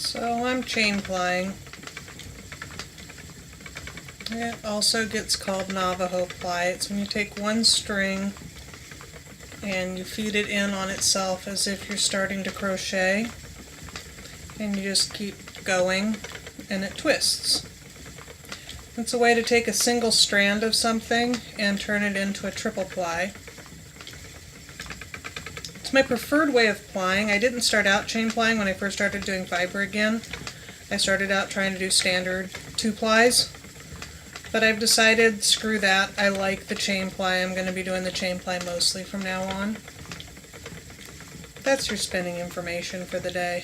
So I'm chain plying. It also gets called Navajo ply. It's when you take one string and you feed it in on itself as if you're starting to crochet, and you just keep going and it twists. It's a way to take a single strand of something and turn it into a triple ply. It's my preferred way of plying. I didn't start out chain plying when I first started doing fiber again. I started out trying to do standard 2 plies, but I've decided, screw that, I like the chain ply. I'm going to be doing the chain ply mostly from now on. That's your spinning information for the day.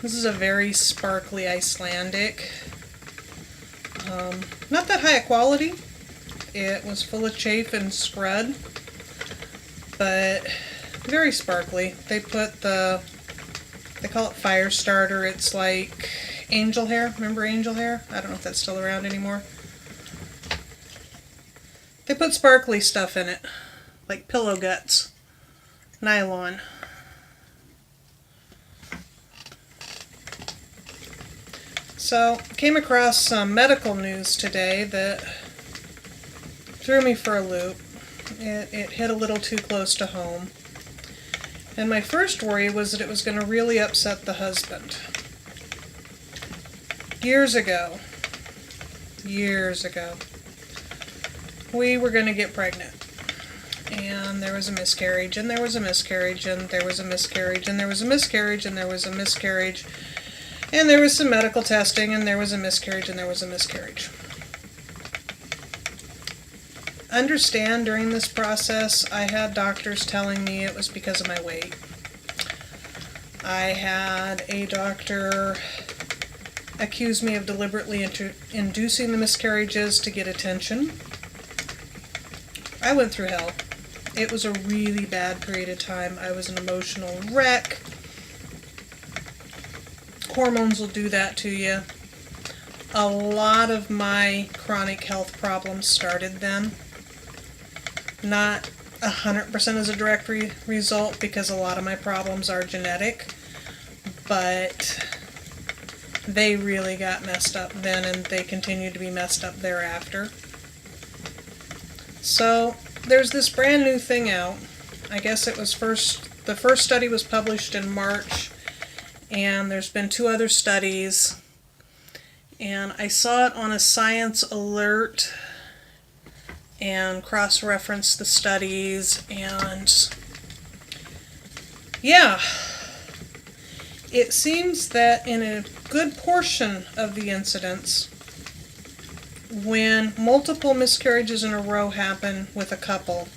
This is a very sparkly Icelandic. Not that high a quality. It was full of chafe and scrud, but very sparkly. They put they call it fire starter. It's like angel hair. Remember angel hair? I don't know if that's still around anymore. They put sparkly stuff in it, like pillow guts, nylon. So, came across some medical news today that threw me for a loop. It hit a little too close to home. And my first worry was that it was going to really upset the husband. Years ago, we were going to get pregnant. And there was a miscarriage, and there was a miscarriage, and there was a miscarriage, and there was a miscarriage, and there was a miscarriage. And there was some medical testing, and there was a miscarriage, and there was a miscarriage. Understand, during this process, I had doctors telling me it was because of my weight. I had a doctor accuse me of deliberately inducing the miscarriages to get attention. I went through hell. It was a really bad period of time. I was an emotional wreck. Hormones will do that to you. A lot of my chronic health problems started then. Not 100% as a direct result, because a lot of my problems are genetic, but they really got messed up then, and they continue to be messed up thereafter. So there's this brand new thing out. I guess it was the first study was published in March, and there's been 2 other studies, and I saw it on a Science Alert and cross-referenced the studies, and yeah, it seems that in a good portion of the incidents, when multiple miscarriages in a row happen with a couple,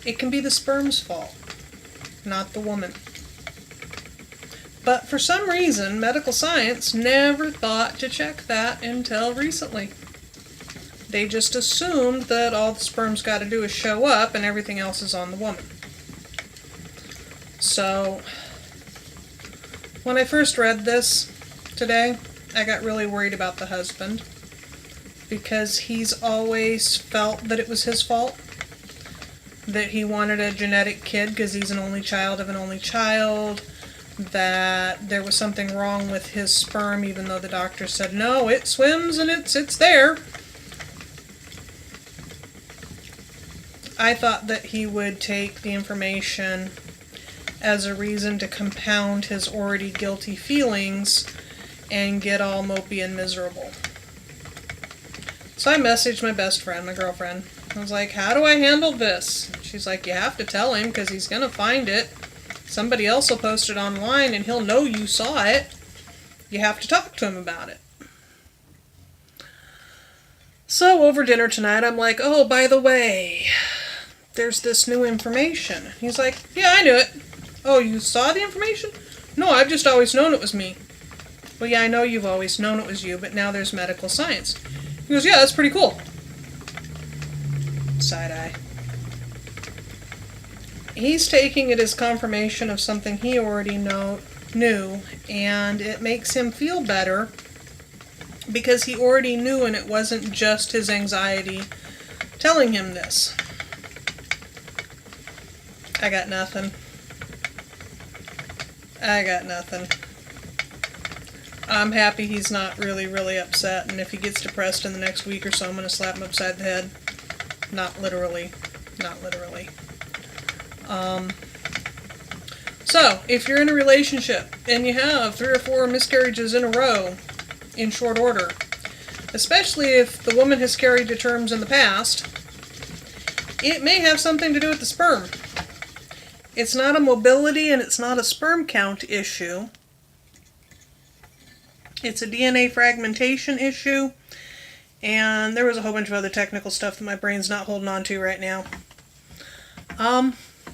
it can be the sperm's fault, not the woman. But for some reason, medical science never thought to check that until recently. They just assumed that all the sperm's got to do is show up and everything else is on the woman. So, when I first read this today, I got really worried about the husband, because he's always felt that it was his fault, that he wanted a genetic kid because he's an only child of an only child, that there was something wrong with his sperm even though the doctor said, no, it swims and it's there. I thought that he would take the information as a reason to compound his already guilty feelings and get all mopey and miserable. So I messaged my best friend, my girlfriend. I was like, how do I handle this? She's like, you have to tell him because he's going to find it. Somebody else will post it online and he'll know you saw it. You have to talk to him about it. So over dinner tonight, I'm like, oh, by the way, there's this new information. He's like, yeah, I knew it. Oh, you saw the information? No, I've just always known it was me. Well, yeah, I know you've always known it was you, but now there's medical science. He goes, yeah, that's pretty cool. Side eye. He's taking it as confirmation of something he already knew, and it makes him feel better because he already knew, and it wasn't just his anxiety telling him this. I got nothing. I'm happy he's not really, really upset, and if he gets depressed in the next week or so, I'm going to slap him upside the head. Not literally. Not literally. So, if you're in a relationship and you have 3 or 4 miscarriages in a row in short order, especially if the woman has carried to terms in the past, it may have something to do with the sperm. It's not a mobility and it's not a sperm count issue. It's a DNA fragmentation issue, and there was a whole bunch of other technical stuff that my brain's not holding on to right now.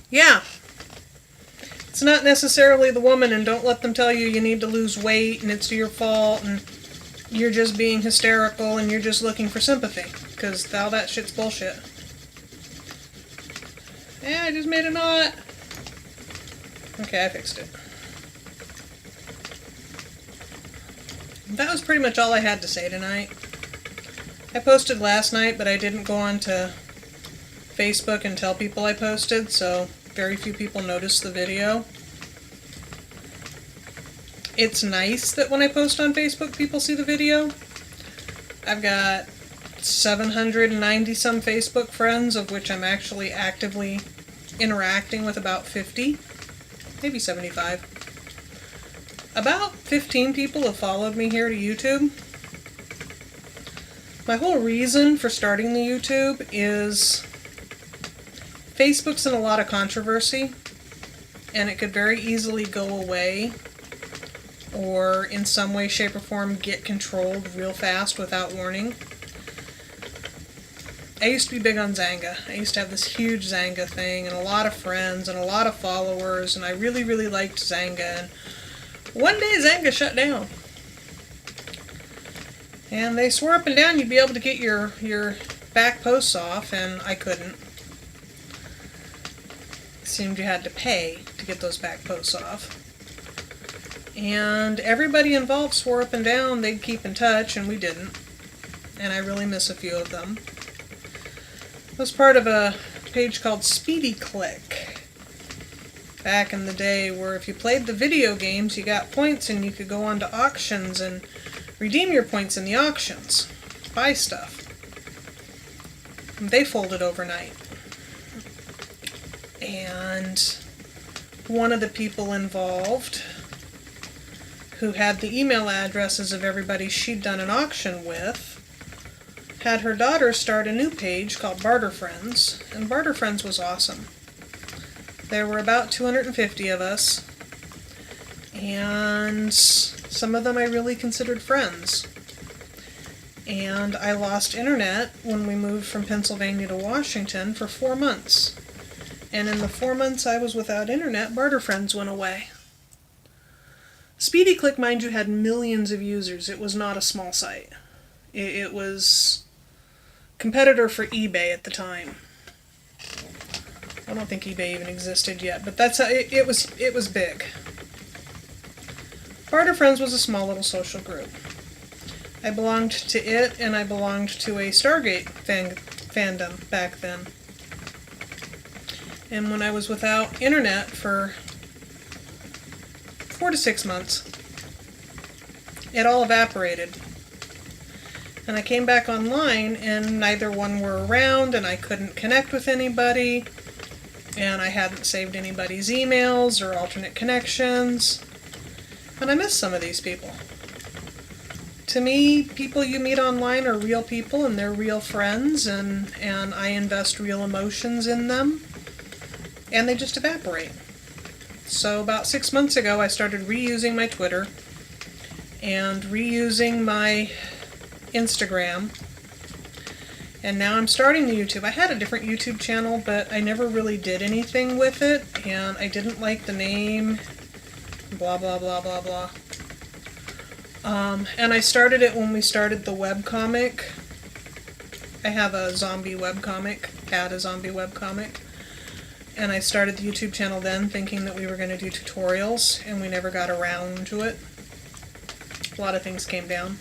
Yeah. It's not necessarily the woman, and don't let them tell you you need to lose weight and it's your fault and you're just being hysterical and you're just looking for sympathy, because all that shit's bullshit. Yeah, I just made a knot. Okay, I fixed it. That was pretty much all I had to say tonight. I posted last night, but I didn't go on to Facebook and tell people I posted, so very few people noticed the video. It's nice that when I post on Facebook, people see the video. I've got 790 some Facebook friends, of which I'm actually actively interacting with about 50, maybe 75. About 15 people have followed me here to YouTube. My whole reason for starting the YouTube is Facebook's in a lot of controversy, and it could very easily go away or in some way, shape, or form get controlled real fast without warning. I used to be big on Zanga. I used to have this huge Zanga thing and a lot of friends and a lot of followers, and I really, really liked Zanga. And one day Zanga shut down. And they swore up and down you'd be able to get your back posts off, and I couldn't. It seemed you had to pay to get those back posts off. And everybody involved swore up and down they'd keep in touch, and we didn't. And I really miss a few of them. I was part of a page called Speedy Click back in the day, where if you played the video games, you got points and you could go on to auctions and redeem your points in the auctions. Buy stuff. And they folded overnight. And one of the people involved, who had the email addresses of everybody she'd done an auction with, had her daughter start a new page called Barter Friends, and Barter Friends was awesome. There were about 250 of us, and some of them I really considered friends. And I lost internet when we moved from Pennsylvania to Washington for 4 months. And in the 4 months I was without internet, Barter Friends went away. Speedy Click, mind you, had millions of users. It was not a small site. It was a competitor for eBay at the time. I don't think eBay even existed yet, but that's how it was big. Barter Friends was a small little social group. I belonged to it, and I belonged to a Stargate fandom back then. And when I was without internet for 4 to 6 months, it all evaporated. And I came back online, and neither one were around, and I couldn't connect with anybody, and I hadn't saved anybody's emails or alternate connections, and I miss some of these people. To me, people you meet online are real people, and they're real friends, and I invest real emotions in them, and they just evaporate. So about 6 months ago, I started reusing my Twitter and reusing my Instagram, and now I'm starting the YouTube. I had a different YouTube channel, but I never really did anything with it, and I didn't like the name, blah blah blah blah blah. And I started it when we started the webcomic. I have a zombie webcomic, had a zombie webcomic, and I started the YouTube channel then thinking that we were going to do tutorials, and we never got around to it. A lot of things came down.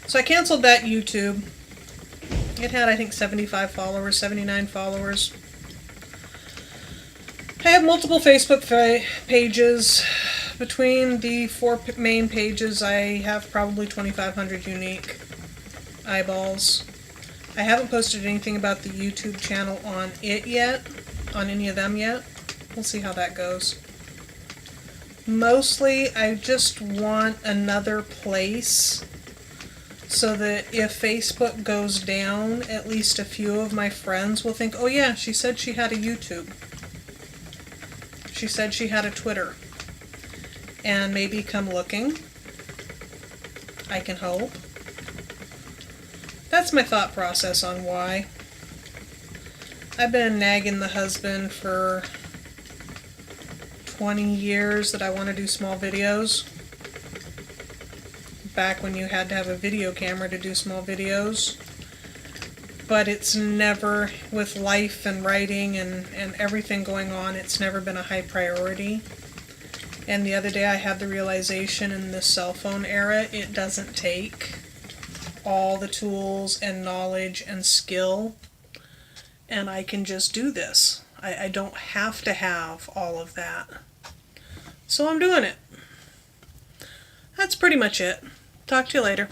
So I canceled that YouTube. It had, I think, 75 followers, 79 followers. I I have multiple Facebook pages. Between the 4 main pages, I have probably 2,500 unique eyeballs. I haven't posted anything about the YouTube channel on it yet, on any of them yet. We'll see how that goes. Mostly, I just want another place so that if Facebook goes down, at least a few of my friends will think, oh yeah, she said she had a YouTube. She said she had a Twitter. And maybe come looking. I can hope. That's my thought process on why. I've been nagging the husband for 20 years that I want to do small videos. Back when you had to have a video camera to do small videos. But it's never, with life and writing and everything going on, it's never been a high priority. And the other day I had the realization in this cell phone era, it doesn't take all the tools and knowledge and skill, and I can just do this. I don't have to have all of that. So I'm doing it. That's pretty much it. Talk to you later.